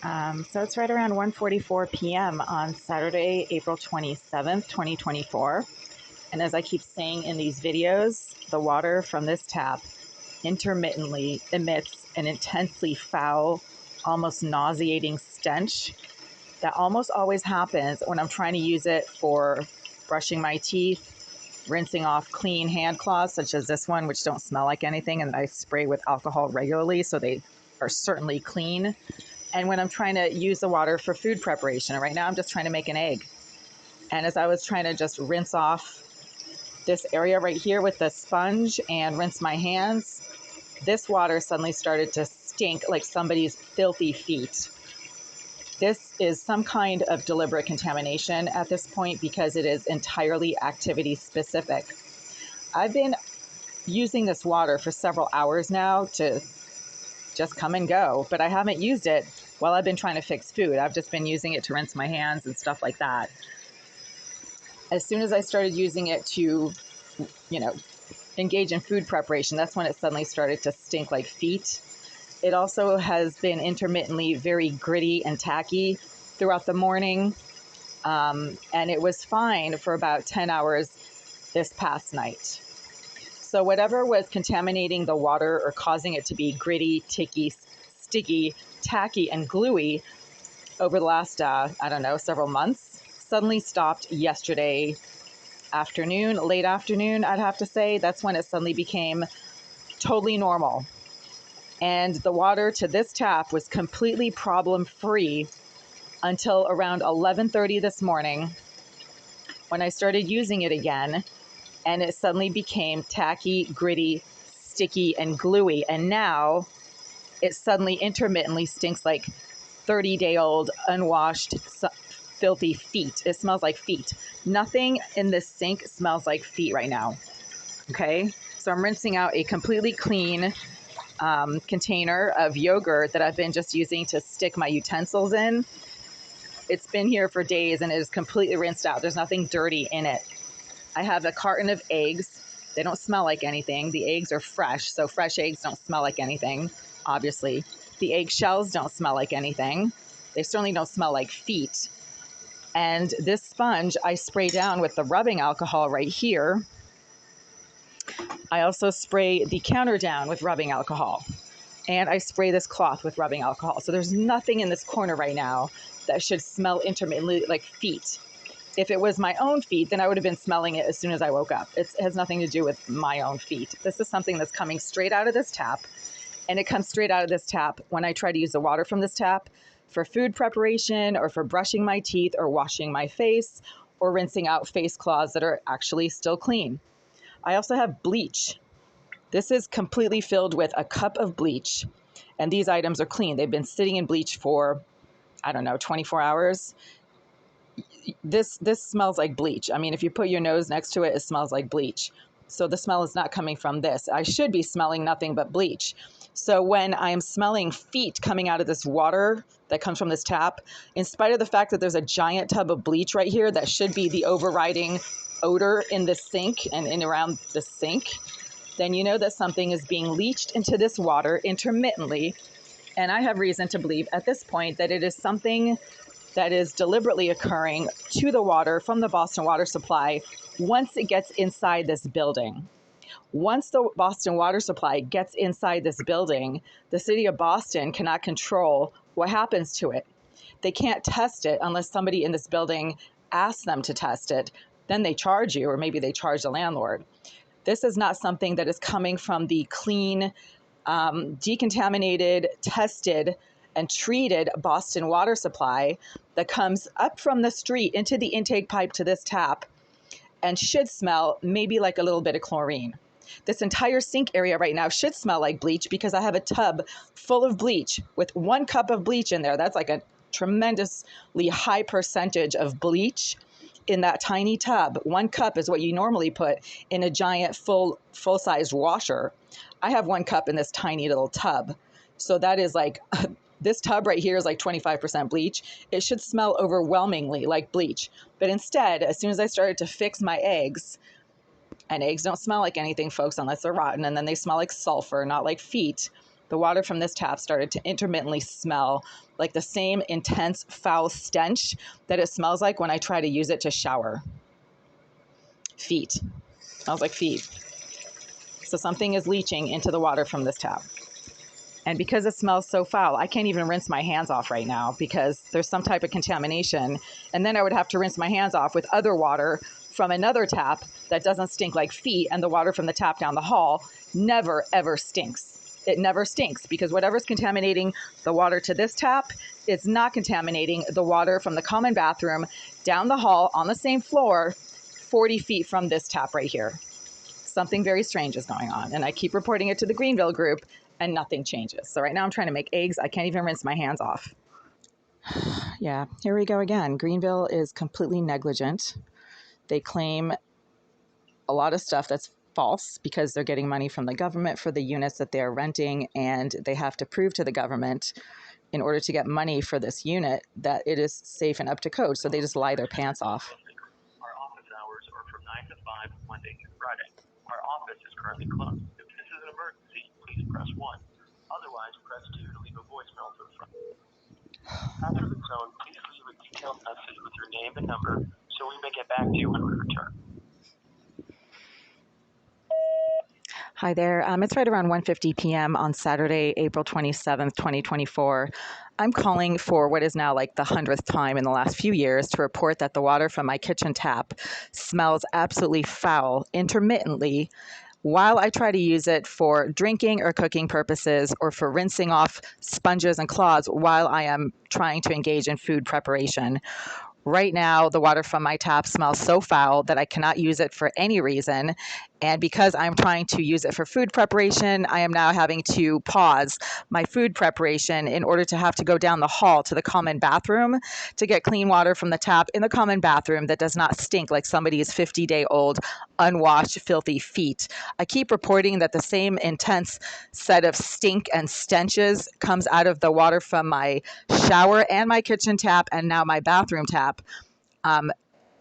So it's right around 1:44 p.m. on Saturday, April 27th, 2024. And as I keep saying in these videos, the water from this tap intermittently emits an intensely foul, almost nauseating stench that almost always happens when I'm trying to use it for brushing my teeth, rinsing off clean hand cloths, such as this one, which don't smell like anything, and I spray with alcohol regularly, so they are certainly clean. And when I'm trying to use the water for food preparation, and right now I'm just trying to make an egg. And as I was trying to just rinse off this area right here with the sponge and rinse my hands, this water suddenly started to stink like somebody's filthy feet. This is some kind of deliberate contamination at this point because it is entirely activity specific. I've been using this water for several hours now to just come and go, but I haven't used it while I've been trying to fix food. I've just been using it to rinse my hands and stuff like that. As soon as I started using it to, engage in food preparation, that's when it suddenly started to stink like feet. It also has been intermittently very gritty and tacky throughout the morning. And it was fine for about 10 hours this past night. So whatever was contaminating the water or causing it to be gritty, ticky, sticky, tacky, and gluey over the last, several months, suddenly stopped yesterday afternoon, late afternoon, I'd have to say. That's when it suddenly became totally normal. And the water to this tap was completely problem-free until around 11:30 this morning when I started using it again, and it suddenly became tacky, gritty, sticky, and gluey. And now it suddenly intermittently stinks like 30-day-old unwashed filthy feet. It smells like feet. Nothing in this sink smells like feet right now. Okay, so I'm rinsing out a completely clean container of yogurt that I've been just using to stick my utensils in. It's been here for days and it is completely rinsed out. There's nothing dirty in it. I have a carton of eggs. They don't smell like anything. The eggs are fresh, so fresh eggs don't smell like anything, obviously. The egg shells don't smell like anything. They certainly don't smell like feet. And this sponge I spray down with the rubbing alcohol right here. I also spray the counter down with rubbing alcohol. And I spray this cloth with rubbing alcohol. So there's nothing in this corner right now that should smell intermittently like feet. If it was my own feet, then I would have been smelling it as soon as I woke up. It has nothing to do with my own feet. This is something that's coming straight out of this tap. And it comes straight out of this tap when I try to use the water from this tap for food preparation or for brushing my teeth or washing my face or rinsing out face cloths that are actually still clean. I also have bleach. This is completely filled with a cup of bleach, and these items are clean. They've been sitting in bleach for, 24 hours. This smells like bleach. I mean, if you put your nose next to it, it smells like bleach. So the smell is not coming from this. I should be smelling nothing but bleach. So when I'm smelling feet coming out of this water that comes from this tap, in spite of the fact that there's a giant tub of bleach right here that should be the overriding odor in the sink and in around the sink, then you know that something is being leached into this water intermittently. And I have reason to believe at this point that it is something that is deliberately occurring to the water from the Boston water supply once it gets inside this building. Once the Boston water supply gets inside this building, the city of Boston cannot control what happens to it. They can't test it unless somebody in this building asks them to test it. Then they charge you, or maybe they charge the landlord. This is not something that is coming from the clean, decontaminated, tested, and treated Boston water supply that comes up from the street into the intake pipe to this tap and should smell maybe like a little bit of chlorine. This entire sink area right now should smell like bleach because I have a tub full of bleach with 1 cup of bleach in there. That's like a tremendously high percentage of bleach in that tiny tub. 1 cup is what you normally put in a giant full-sized washer. I have 1 cup in this tiny little tub. So that is like, this tub right here is like 25% bleach. It should smell overwhelmingly like bleach. But instead, as soon as I started to fix my eggs, and eggs don't smell like anything, folks, unless they're rotten, and then they smell like sulfur, not like feet. the water from this tap started to intermittently smell like the same intense foul stench that it smells like when I try to use it to shower. Feet. Smells like feet. So something is leaching into the water from this tap. And because it smells so foul, I can't even rinse my hands off right now because there's some type of contamination. And then I would have to rinse my hands off with other water from another tap that doesn't stink like feet. And the water from the tap down the hall never, ever stinks. It never stinks because whatever's contaminating the water to this tap, it's not contaminating the water from the common bathroom down the hall on the same floor, 40 feet from this tap right here. Something very strange is going on. And I keep reporting it to the Greenville group and nothing changes. So right now I'm trying to make eggs. I can't even rinse my hands off. Yeah, here we go again. Greenville is completely negligent. They claim a lot of stuff that's false because they're getting money from the government for the units that they're renting, and they have to prove to the government in order to get money for this unit that it is safe and up to code. So they just lie their pants off. Our office hours are from 9 to 5, Monday through Friday. Our office is currently closed. If this is an emergency, please press 1. Otherwise, press 2 to leave a voicemail for the front. After the tone, please leave a detailed message with your name and number so we may get back to you when we return. Hi there. It's right around 1:50 p.m. on Saturday, April 27th, 2024. I'm calling for what is now like the 100th time in the last few years to report that the water from my kitchen tap smells absolutely foul intermittently while I try to use it for drinking or cooking purposes or for rinsing off sponges and cloths while I am trying to engage in food preparation. Right now, the water from my tap smells so foul that I cannot use it for any reason. And because I'm trying to use it for food preparation, I am now having to pause my food preparation in order to have to go down the hall to the common bathroom to get clean water from the tap in the common bathroom that does not stink like somebody's 50-day-old unwashed, filthy feet. I keep reporting that the same intense set of stink and stenches comes out of the water from my shower and my kitchen tap and now my bathroom tap.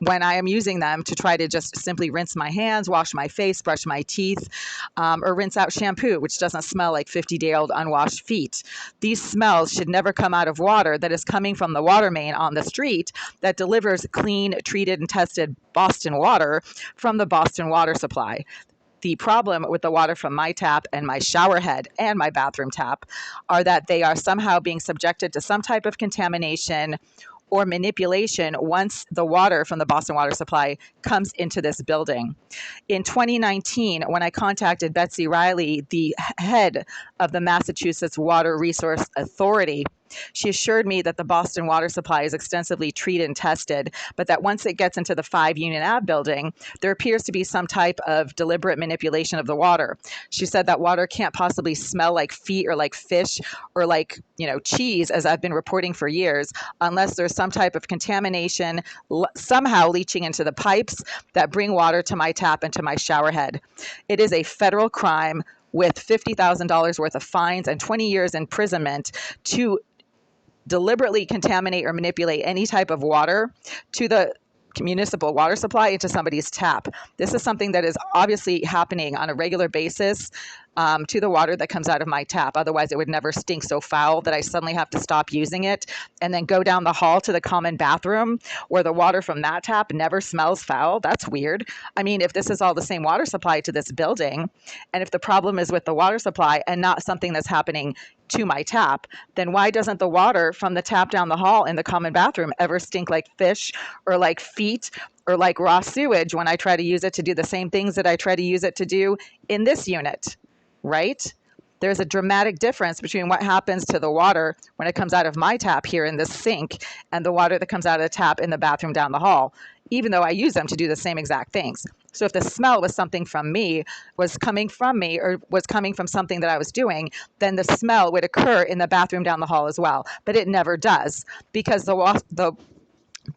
When I am using them to try to just simply rinse my hands, wash my face, brush my teeth, or rinse out shampoo, which doesn't smell like 50-day-old unwashed feet. These smells should never come out of water that is coming from the water main on the street that delivers clean, treated, and tested Boston water from the Boston water supply. The problem with the water from my tap and my shower head and my bathroom tap are that they are somehow being subjected to some type of contamination or manipulation once the water from the Boston water supply comes into this building. In 2019, when I contacted Betsy Riley, the head of the Massachusetts Water Resource Authority, she assured me that the Boston water supply is extensively treated and tested, but that once it gets into the 5 Union Ave building, there appears to be some type of deliberate manipulation of the water. She said that water can't possibly smell like feet or like fish or like, cheese, as I've been reporting for years, unless there's some type of contamination somehow leaching into the pipes that bring water to my tap and to my shower head. It is a federal crime with $50,000 worth of fines and 20 years imprisonment to deliberately contaminate or manipulate any type of water to the municipal water supply into somebody's tap. This is something that is obviously happening on a regular basis to the water that comes out of my tap. Otherwise, it would never stink so foul that I suddenly have to stop using it and then go down the hall to the common bathroom where the water from that tap never smells foul. That's weird. I mean, if this is all the same water supply to this building, and if the problem is with the water supply and not something that's happening to my tap, then why doesn't the water from the tap down the hall in the common bathroom ever stink like fish or like feet or like raw sewage when I try to use it to do the same things that I try to use it to do in this unit, right? There's a dramatic difference between what happens to the water when it comes out of my tap here in this sink and the water that comes out of the tap in the bathroom down the hall, even though I use them to do the same exact things. So if the smell was something from me, was coming from me, or was coming from something that I was doing, then the smell would occur in the bathroom down the hall as well. But it never does because the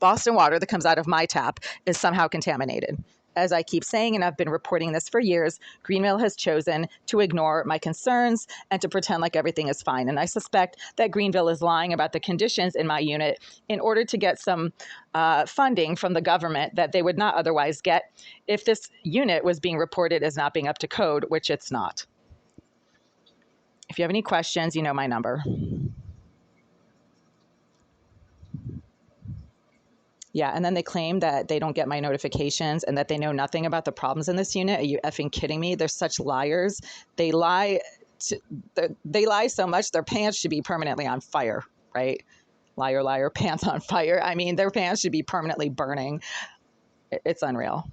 Boston water that comes out of my tap is somehow contaminated. As I keep saying, and I've been reporting this for years, Greenville has chosen to ignore my concerns and to pretend like everything is fine. And I suspect that Greenville is lying about the conditions in my unit in order to get some funding from the government that they would not otherwise get if this unit was being reported as not being up to code, which it's not. If you have any questions, you know my number. Yeah, and then they claim that they don't get my notifications and that they know nothing about the problems in this unit. Are you effing kidding me? They're such liars. They lie. They lie so much their pants should be permanently on fire, right? Liar, liar, pants on fire. I mean, their pants should be permanently burning. It's unreal.